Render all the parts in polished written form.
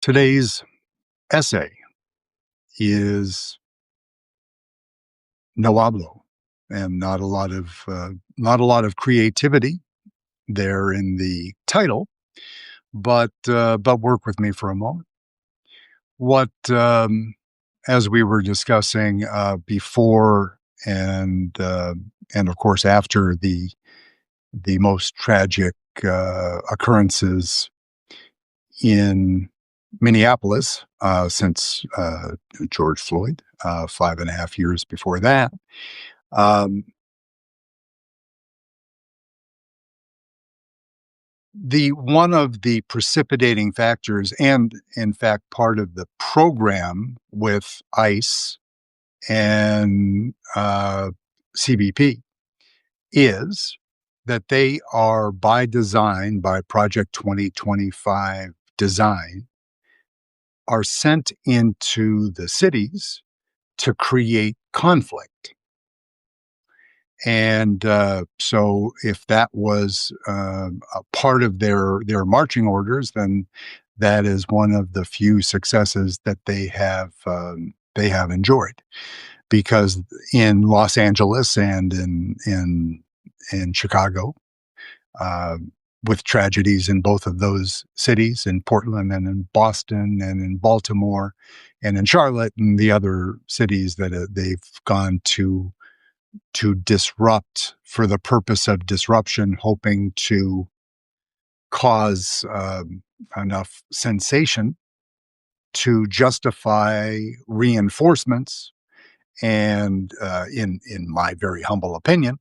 Today's essay is no hablo, and not a lot of creativity there in the title, but work with me for a moment. What As we were discussing before and of course after the most tragic occurrences in Minneapolis since George Floyd, 5.5 years before that. Um, the one of the precipitating factors, and in fact, part of the program with ICE and CBP, is that they are by design, by Project 2025 design, are sent into the cities to create conflict. And so, if that was a part of their marching orders, then that is one of the few successes that they have enjoyed. Because in Los Angeles and in Chicago, uh, with tragedies in both of those cities, in Portland and in Boston and in Baltimore and in Charlotte and the other cities that they've gone to disrupt for the purpose of disruption, hoping to cause enough sensation to justify reinforcements. And in my very humble opinion,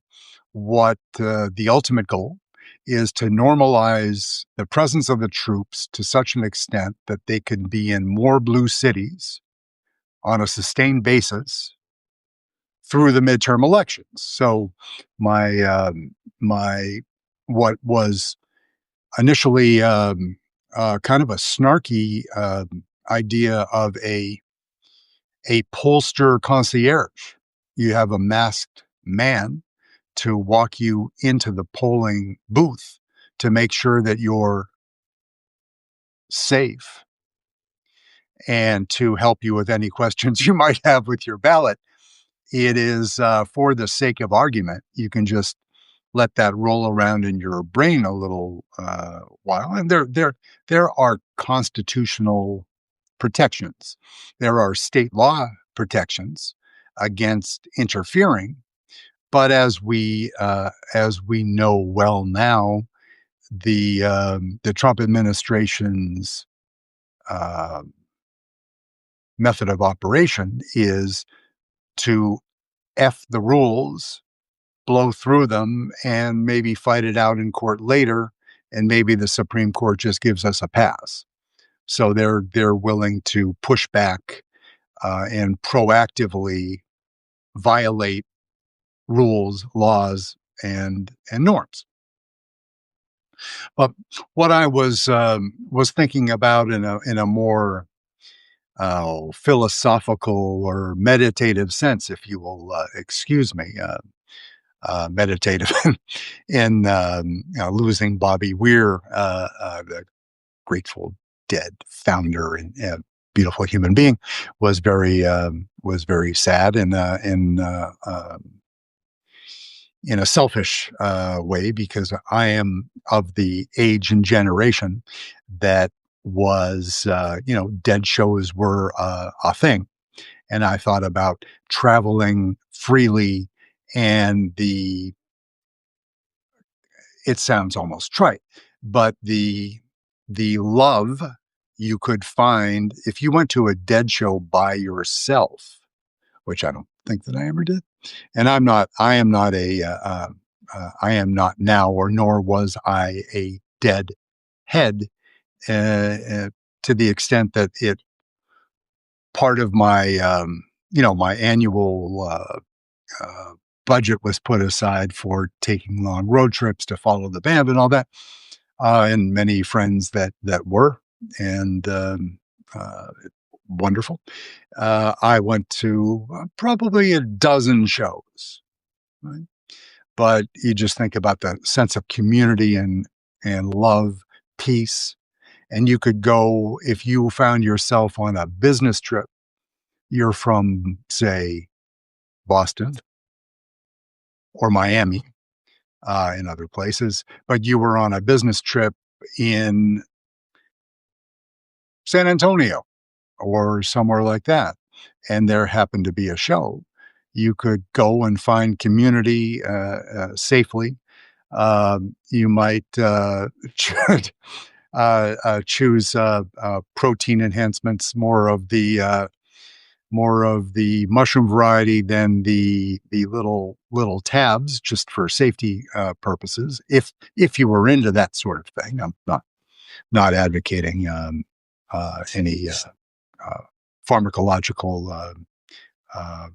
what the ultimate goal is to normalize the presence of the troops to such an extent that they can be in more blue cities on a sustained basis through the midterm elections. So my what was initially kind of a snarky idea of a pollster concierge. You have a masked man to walk you into the polling booth to make sure that you're safe and to help you with any questions you might have with your ballot. It is for the sake of argument. You can just let that roll around in your brain a little while. And there are constitutional protections. There are state law protections against interfering. But as we know well now, the Trump administration's uh, method of operation is to F the rules, blow through them, and maybe fight it out in court later, and maybe the Supreme Court just gives us a pass. So they're willing to push back and proactively violate rules, laws, and norms. But what I was thinking about in a more philosophical or meditative sense, if you will excuse me, meditative in losing Bobby Weir, the Grateful Dead founder and beautiful human being, was very sad in a selfish way, because I am of the age and generation that was, dead shows were a thing. And I thought about traveling freely and it sounds almost trite, but the love you could find if you went to a dead show by yourself, which I don't think that I ever did. And I am not I am not now, or nor was I, a dead head, uh, uh, to the extent that it part of my, my annual uh, budget was put aside for taking long road trips to follow the band and all that, and many friends that were, and wonderful. I went to probably a dozen shows, right? But you just think about the sense of community and love, peace, And you could go, if you found yourself on a business trip, you're from, say, Boston or Miami, in other places, but you were on a business trip in San Antonio or somewhere like that, and there happened to be a show. You could go and find community safely. You might choose protein enhancements, more of the mushroom variety than the little tabs, just for safety purposes. If you were into that sort of thing, I'm not advocating any uh, pharmacological uh,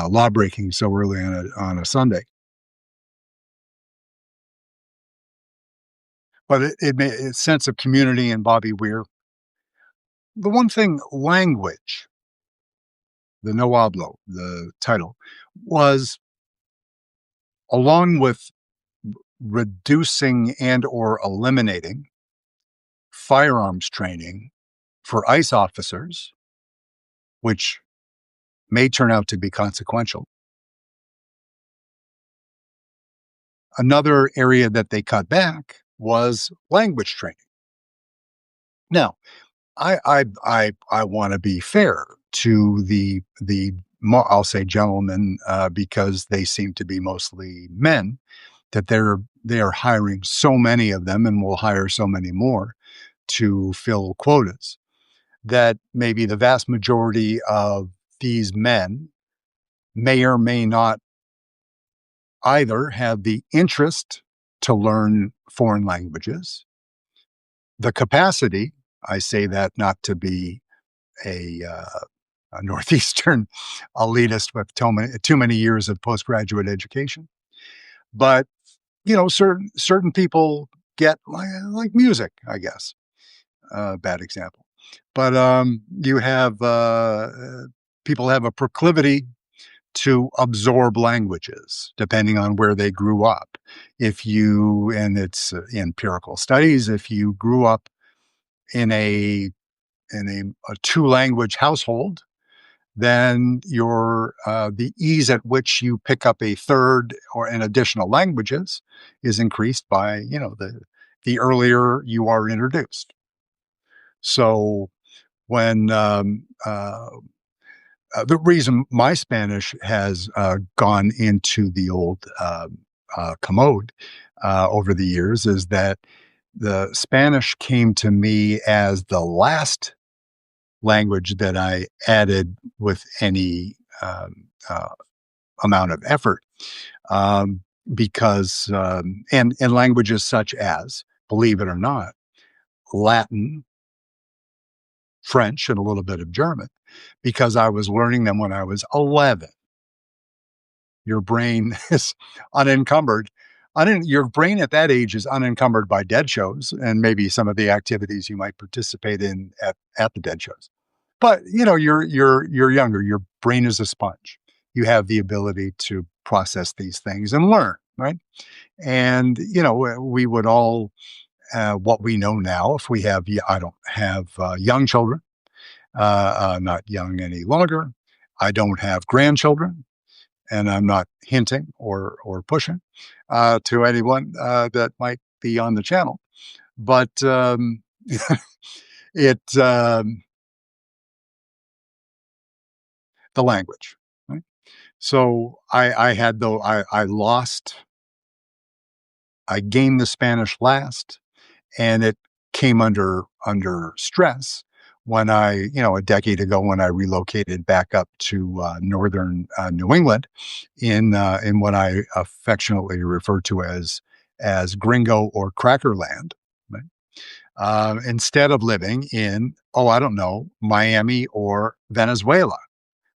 law breaking so early on a Sunday. But it made a sense of community and Bobby Weir. The one thing, language, the No Hablo, the title, was, along with reducing and or eliminating firearms training for ICE officers, which may turn out to be consequential. Another area that they cut back was language training. Now, I want to be fair to I'll say gentlemen, because they seem to be mostly men, that they are hiring so many of them and will hire so many more to fill quotas, that maybe the vast majority of these men may or may not either have the interest to learn foreign languages, the capacity. I say that not to be a Northeastern elitist with too many years of postgraduate education, but certain people get, like music, I guess. Bad example, but you have people have a proclivity to absorb languages depending on where they grew up. And it's empirical studies, if you grew up in a two language household, then the ease at which you pick up a third or an additional languages is increased by the earlier you are introduced. So when the reason my Spanish has gone into the old commode over the years is that the Spanish came to me as the last language that I added with any amount of effort, um, because and languages such as, believe it or not, Latin, French, and a little bit of German, because I was learning them when I was 11. Your brain is unencumbered. Your brain at that age is unencumbered by dead shows and maybe some of the activities you might participate in at the dead shows. But you're younger. Your brain is a sponge. You have the ability to process these things and learn, right? And we would all, what we know now, if we have, I don't have young children, not young any longer. I don't have grandchildren, and I'm not hinting or pushing to anyone that might be on the channel. But it the language, right? So I had though I lost. I gained the Spanish last, and it came under stress when a decade ago, when I relocated back up to northern New England, in what I affectionately refer to as Gringo or Cracker Land, right? Instead of living in, I don't know, Miami or Venezuela,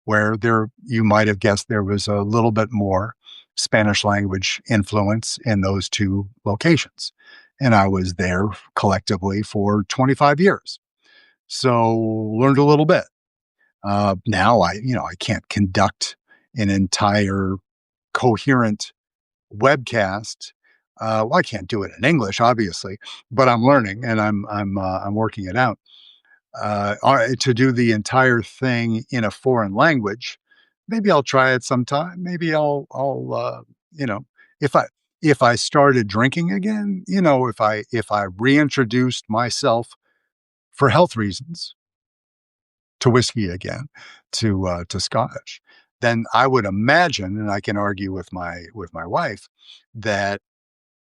where you might have guessed there was a little bit more Spanish language influence in those two locations. And I was there collectively for 25 years. So learned a little bit. Now I can't conduct an entire coherent webcast Well, I can't do it in English, obviously, but I'm learning and I'm working it out. To do the entire thing in a foreign language, maybe I'll try it sometime. Maybe you know, if I started drinking again, if I reintroduced myself for health reasons to whiskey again, to Scotch, then I would imagine, and I can argue with my wife, that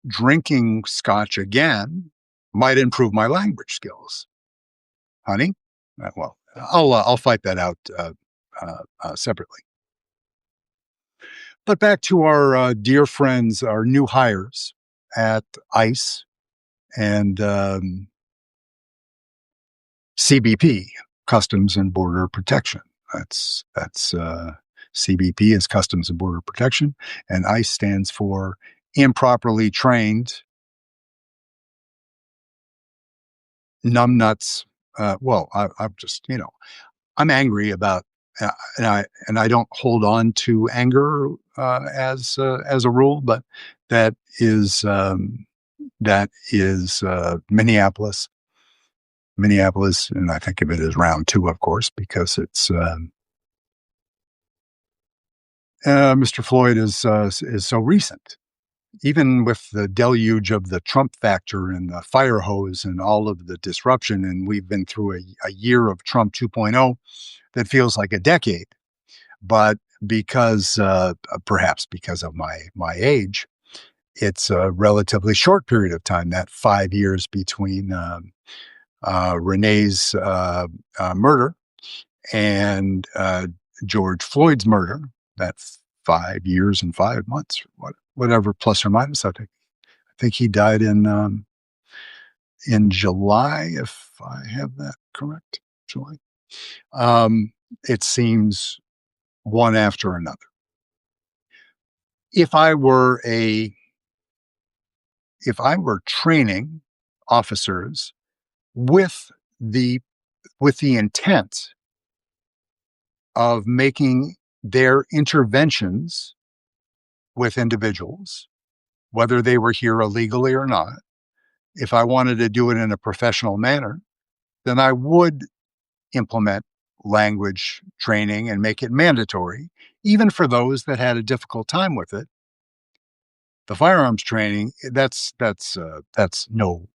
drinking Scotch again might improve my language skills. Honey, well, I'll fight that out separately. But back to our dear friends, our new hires at ICE and CBP, Customs and Border Protection. That's CBP is Customs and Border Protection, and ICE stands for improperly trained numbnuts. I'm just I'm angry about, and I don't hold on to anger as a rule, but that is Minneapolis, and I think of it as round two, of course, because it's Mr. Floyd is so recent. Even with the deluge of the Trump factor and the fire hose and all of the disruption, and we've been through a year of Trump 2.0 that feels like a decade. But because perhaps because of my age, it's a relatively short period of time. That 5 years between Renee's murder and George Floyd's murder. That's 5 years and 5 months, whatever, plus or minus. I think he died in July, if I have that correct. July. It seems one after another. If I were training officers with the intent of making their interventions with individuals, whether they were here illegally or not, if I wanted to do it in a professional manner, then I would implement language training and make it mandatory, even for those that had a difficult time with it. The firearms training, that's no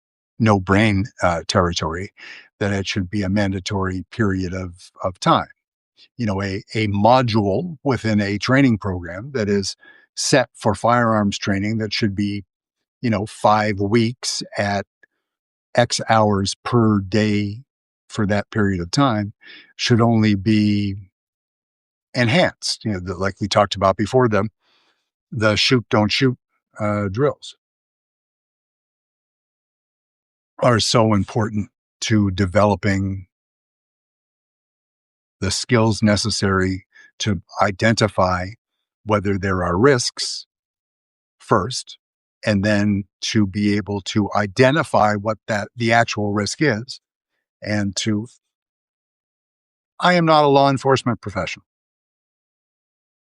brain territory, that it should be a mandatory period of time. A module within a training program that is set for firearms training that should be 5 weeks at X hours per day for that period of time should only be enhanced. Like we talked about before, the shoot don't shoot drills are so important to developing the skills necessary to identify whether there are risks first, and then to be able to identify what the actual risk is. And I am not a law enforcement professional.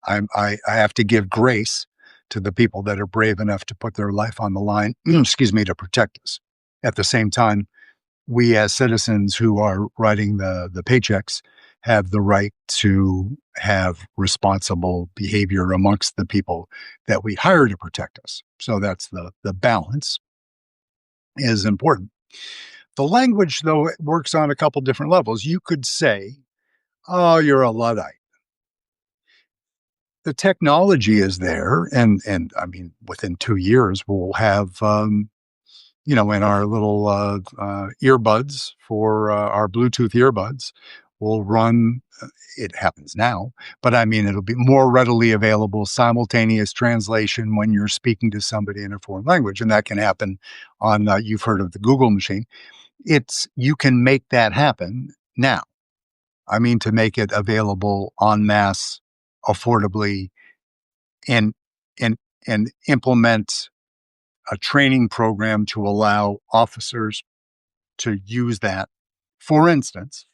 I have to give grace to the people that are brave enough to put their life on the line, excuse me, to protect us. At the same time, we as citizens who are writing the paychecks have the right to have responsible behavior amongst the people that we hire to protect us. So that's the balance is important. The language, though, it works on a couple different levels. You could say, "Oh, you're a Luddite." The technology is there, and I mean, within 2 years, we'll have in our little earbuds for our Bluetooth earbuds, will run. It happens now, but I mean, it'll be more readily available, simultaneous translation when you're speaking to somebody in a foreign language, and that can happen on. You've heard of the Google machine. You can make that happen now. I mean, to make it available en masse, affordably, and and and implement a training program to allow officers to use that. For instance,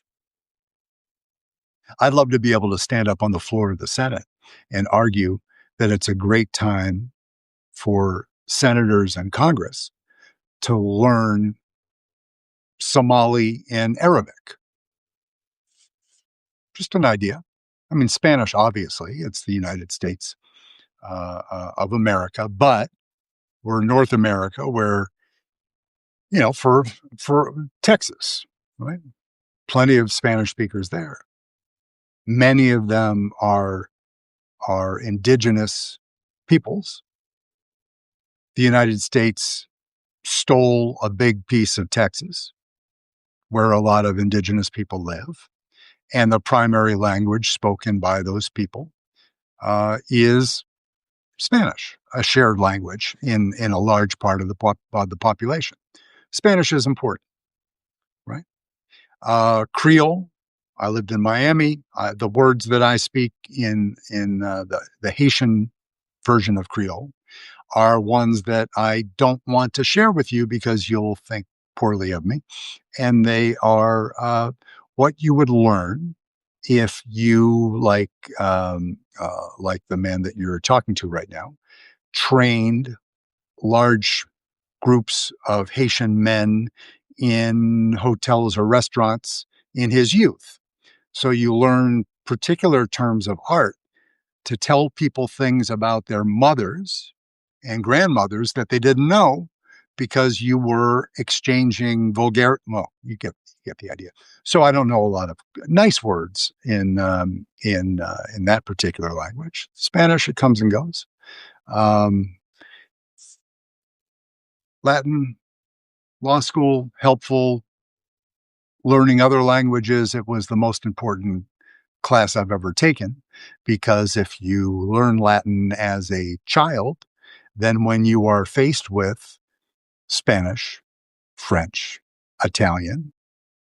I'd love to be able to stand up on the floor of the Senate and argue that it's a great time for senators and Congress to learn Somali and Arabic. Just an idea. I mean, Spanish, obviously, it's the United States of America, but we're North America, where, for Texas, right? Plenty of Spanish speakers there. Many of them are indigenous peoples. The United States stole a big piece of Texas, where a lot of indigenous people live, and the primary language spoken by those people is Spanish, a shared language in a large part of the population. Spanish is important, right? Creole. I lived in Miami. The words that I speak in the Haitian version of Creole are ones that I don't want to share with you because you'll think poorly of me, and they are what you would learn if you like the man that you're talking to right now, trained large groups of Haitian men in hotels or restaurants in his youth. So you learn particular terms of art to tell people things about their mothers and grandmothers that they didn't know because you were exchanging vulgar. Well, you get the idea. So I don't know a lot of nice words in that particular language. Spanish, it comes and goes. Um, Latin, law school, helpful. Learning other languages, it was the most important class I've ever taken, because if you learn Latin as a child, then when you are faced with Spanish, French, Italian,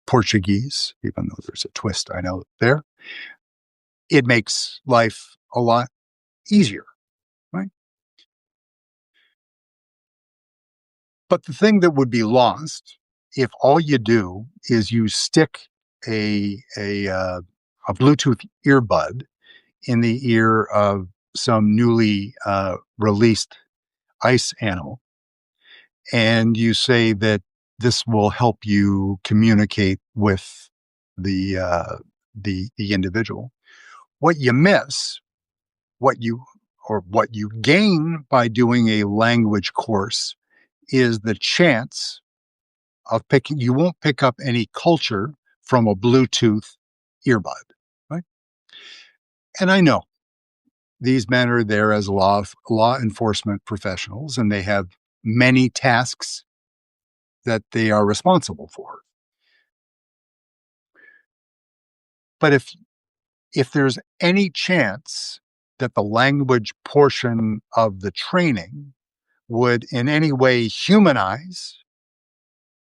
Portuguese, even though there's a twist I know there, it makes life a lot easier, right? But the thing that would be lost if all you do is you stick a Bluetooth earbud in the ear of some newly released ice animal, and you say that this will help you communicate with the individual. What you miss, what you gain by doing a language course, is the chance of picking. You won't pick up any culture from a Bluetooth earbud, right? And I know these men are there as law enforcement professionals, and they have many tasks that they are responsible for. But if there's any chance that the language portion of the training would in any way humanize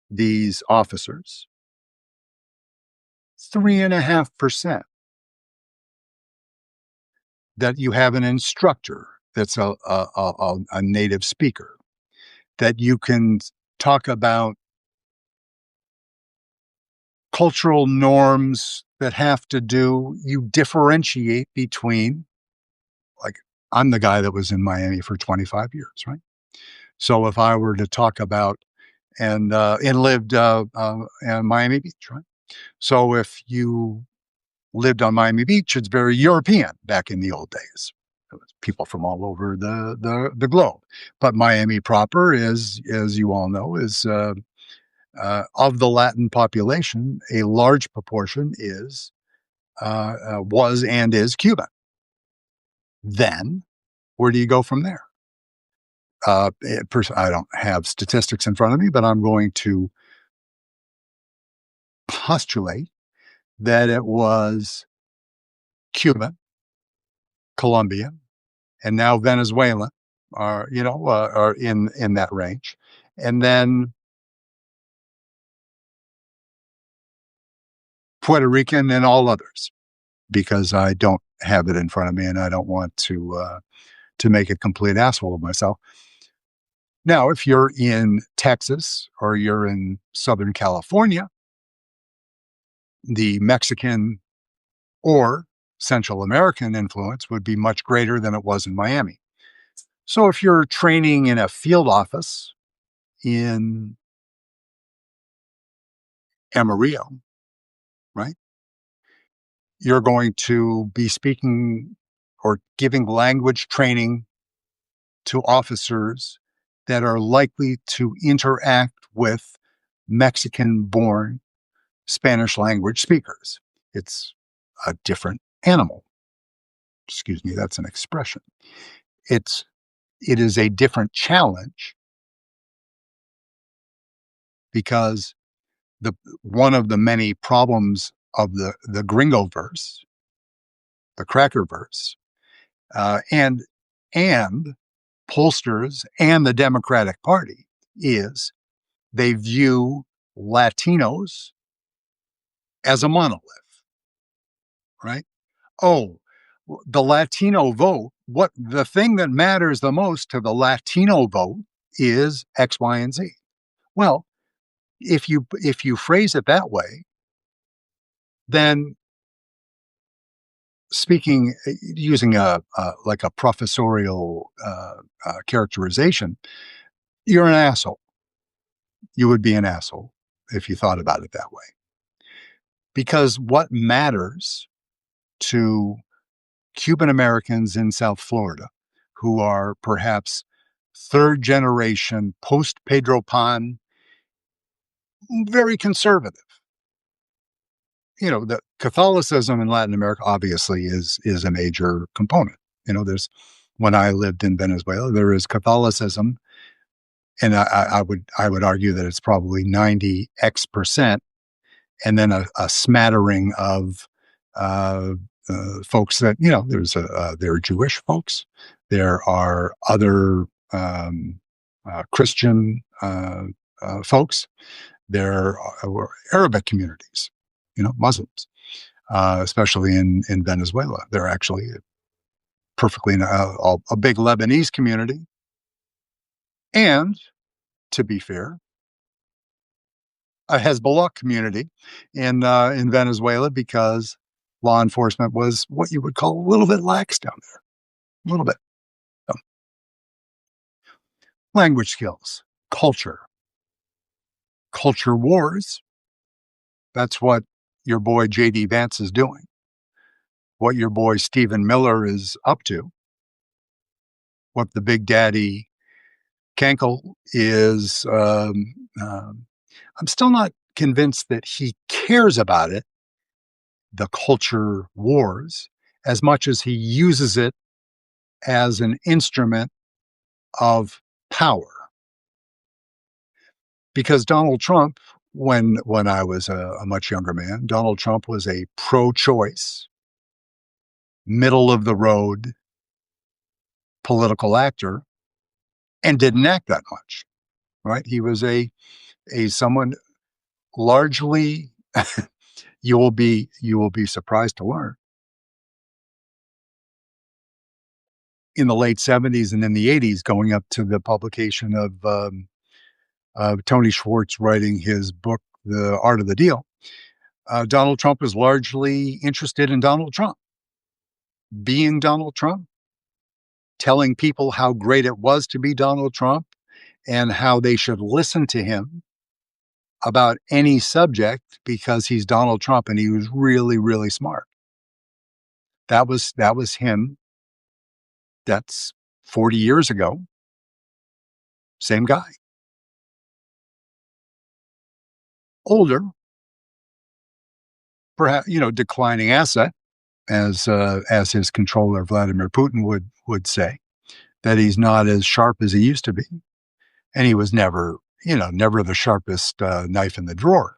these officers, 3.5% that you have an instructor that's a native speaker, that you can talk about cultural norms that have to do, you differentiate between, like, I'm the guy that was in Miami for 25 years, right? So if I were to talk about and lived in Miami Beach, right? So if you lived on Miami Beach, it's very European back in the old days. It was people from all over the globe. But Miami proper is, as you all know, is of the Latin population, a large proportion was and is Cuban. Then where do you go from there? I don't have statistics in front of me, but I'm going to postulate that it was Cuban, Colombian, and now Venezuela are in that range, and then Puerto Rican and all others, because I don't have it in front of me and I don't want to make a complete asshole of myself. Now, if you're in Texas or you're in Southern California, the Mexican or Central American influence would be much greater than it was in Miami. So if you're training in a field office in Amarillo, right, you're going to be speaking or giving language training to officers that are likely to interact with Mexican born Spanish language speakers. It's a different animal. Excuse me, that's an expression. It is a different challenge because the one of the many problems of the gringo verse, the cracker verse, and pollsters and the Democratic Party is they view Latinos as a monolith, right? Oh, the Latino vote, what the thing that matters the most to the Latino vote is X, Y, and Z. Well, if you phrase it that way, then speaking using a like a professorial characterization, you're an asshole. You would be an asshole if you thought about it that way. Because what matters to Cuban Americans in South Florida who are perhaps third generation post Pedro Pan, very conservative. The Catholicism in Latin America obviously is a major component. There's when I lived in Venezuela, there is Catholicism, and I would argue that it's probably 90x%, and then a smattering of uh, folks that there are Jewish folks, there are other Christian folks, there are Arabic communities, Muslims, especially in Venezuela. They're actually perfectly a big Lebanese community, and to be fair, a Hezbollah community in Venezuela because law enforcement was what you would call a little bit lax down there, a little bit. So, language skills, culture wars. That's what your boy J.D. Vance is doing. What your boy Stephen Miller is up to. What the Big Daddy Kenkel is. I'm still not convinced that he cares about it, the culture wars, as much as he uses it as an instrument of power. Because Donald Trump, when I was a much younger man, Donald Trump was a pro-choice, middle of the road political actor and didn't act that much. Right? He was a someone largely you will be surprised to learn in the late 70s and in the 80s, going up to the publication of Tony Schwartz writing his book, The Art of the Deal. Donald Trump was largely interested in Donald Trump, being Donald Trump, telling people how great it was to be Donald Trump and how they should listen to him about any subject because he's Donald Trump and he was really, really smart. That was him. That's 40 years ago. Same guy. Older, perhaps, declining asset, as his controller Vladimir Putin would say, that he's not as sharp as he used to be, and he was never the sharpest knife in the drawer.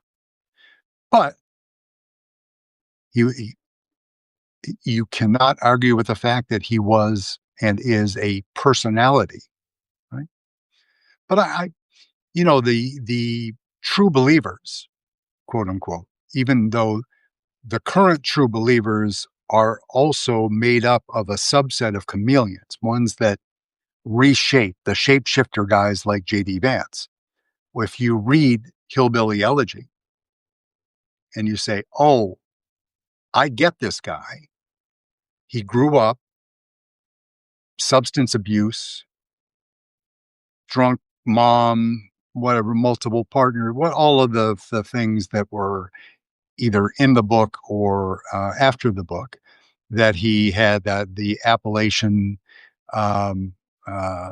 But you you cannot argue with the fact that he was and is a personality, right? But the true believers, quote unquote, even though the current true believers are also made up of a subset of chameleons, ones that reshape, the shapeshifter guys like J.D. Vance. If you read Hillbilly Elegy and you say, oh, I get this guy. He grew up, substance abuse, drunk mom, whatever, multiple partner, what all of the things that were either in the book or after the book, that he had that the appellation um, uh,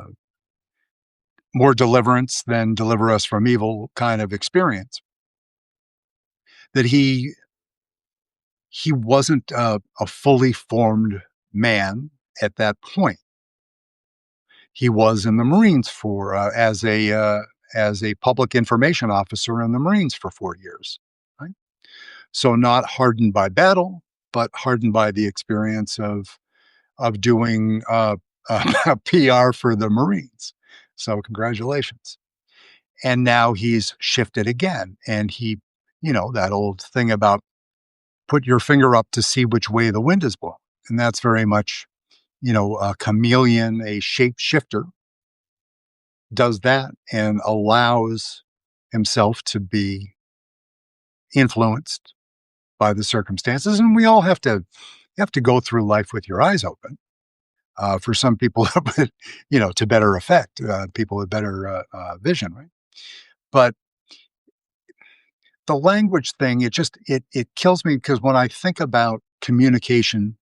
more deliverance than deliver us from evil kind of experience. That he wasn't a fully formed man at that point. He was in the Marines for as a public information officer in the Marines for 4 years. Right? So not hardened by battle, but hardened by the experience of doing PR for the Marines. So congratulations. And now he's shifted again, and that old thing about put your finger up to see which way the wind is blowing, and that's very much a chameleon, a shapeshifter does that and allows himself to be influenced by the circumstances. And we all have to go through life with your eyes open. For some people, to better effect, people with better vision, right? But the language thing, it kills me because when I think about communication,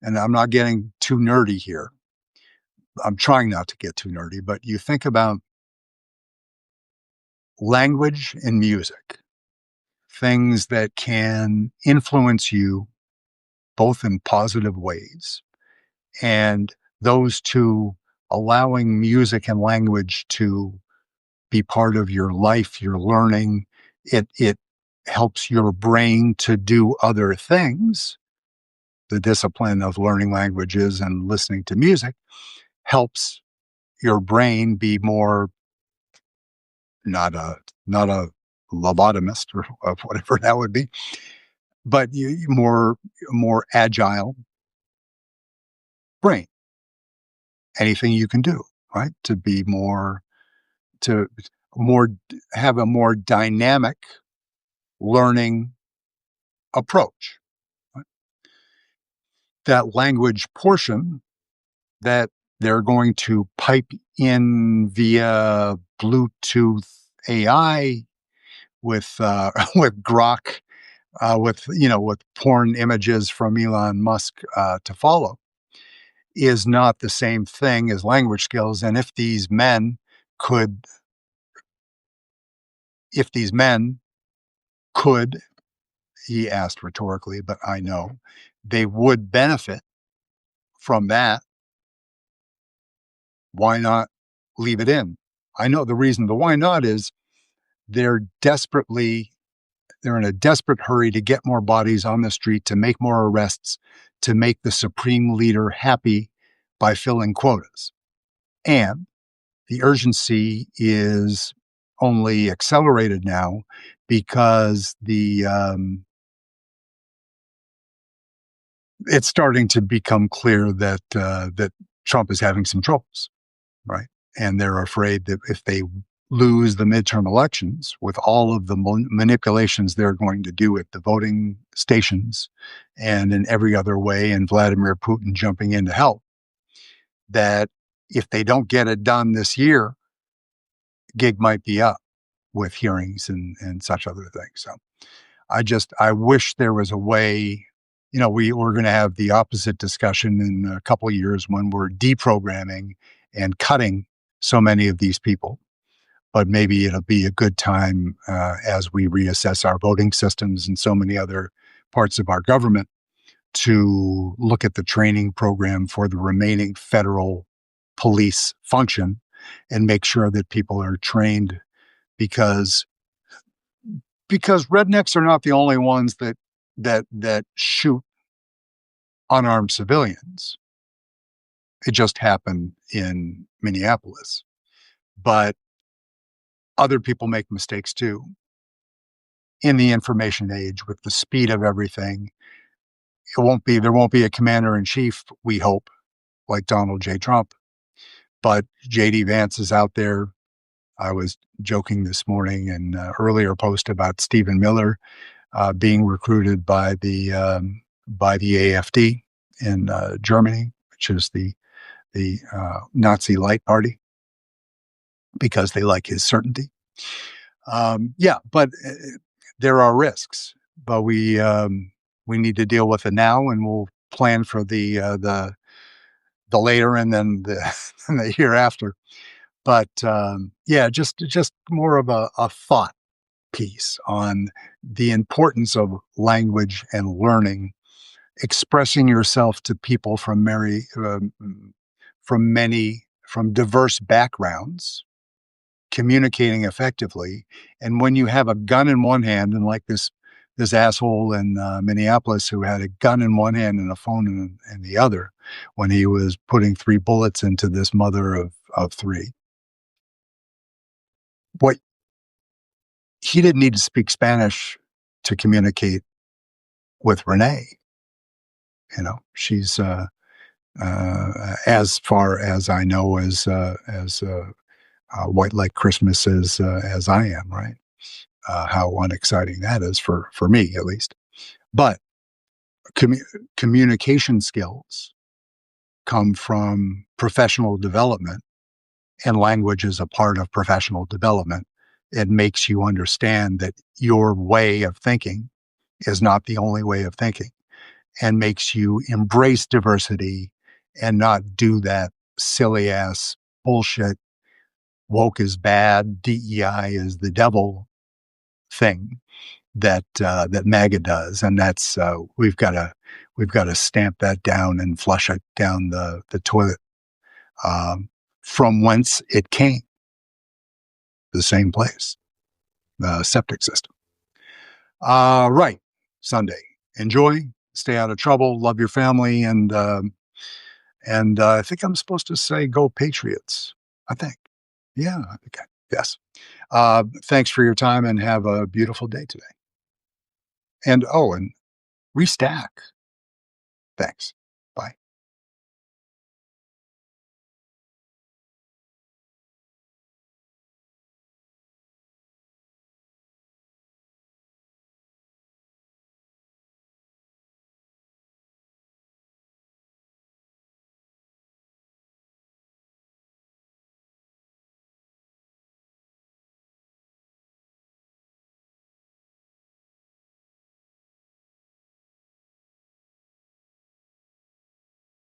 and I'm not getting too nerdy here. I'm trying not to get too nerdy, but you think about language and music, things that can influence you both in positive ways, and those two, allowing music and language to be part of your life, your learning. It helps your brain to do other things. The discipline of learning languages and listening to music helps your brain be more, not a lobotomist or of whatever that would be, but more agile brain. Anything you can do, right? To more have a more dynamic learning approach. Right? That language portion that they're going to pipe in via Bluetooth AI with with Grok, with porn images from Elon Musk to follow, is not the same thing as language skills. And could, if these men could, he asked rhetorically, but I know they would benefit from that. Why not leave it in? I know the reason the why not is they're they're in a desperate hurry to get more bodies on the street, to make more arrests, to make the supreme leader happy by filling quotas. And the urgency is only accelerated now because it's starting to become clear that Trump is having some troubles, right? And they're afraid that if they lose the midterm elections with all of the manipulations they're going to do at the voting stations and in every other way, and Vladimir Putin jumping in to help, that if they don't get it done this year, gig might be up with hearings and such other things. So I wish there was a way. We're going to have the opposite discussion in a couple of years when we're deprogramming and cutting so many of these people. But maybe it'll be a good time as we reassess our voting systems and so many other parts of our government to look at the training program for the remaining federal police function and make sure that people are trained, because rednecks are not the only ones that shoot unarmed civilians. It just happened in Minneapolis, but other people make mistakes too. In the information age, with the speed of everything, there won't be a commander in chief, we hope, like Donald J. Trump, but JD Vance is out there. I was joking this morning in an earlier post about Stephen Miller being recruited by the AfD in Germany, which is the Nazi Light Party. because they like his certainty. Yeah, but there are risks, but we need to deal with it now, and we'll plan for the later and then the and the hereafter. But yeah, just more of a thought piece on the importance of language and learning, expressing yourself to people from many from diverse backgrounds, communicating effectively. And when you have a gun in one hand, and like this asshole in Minneapolis who had a gun in one hand and a phone in the other, when he was putting three bullets into this mother of three, what he didn't need to speak Spanish to communicate with Renee. She's as far as I know as white like Christmas as I am, right? How unexciting that is for me, at least. But commu- communication skills come from professional development, and language is a part of professional development. It makes you understand that your way of thinking is not the only way of thinking, and makes you embrace diversity and not do that silly ass bullshit. Woke is bad, DEI is the devil thing that MAGA does, and that's we've got to stamp that down and flush it down the toilet, um, from whence it came, the same place, the septic system. Right, Sunday. Enjoy, stay out of trouble, love your family, and I think I'm supposed to say "Go Patriots." I think, yeah, okay, yes. Thanks for your time, and have a beautiful day today. And restack. Thanks.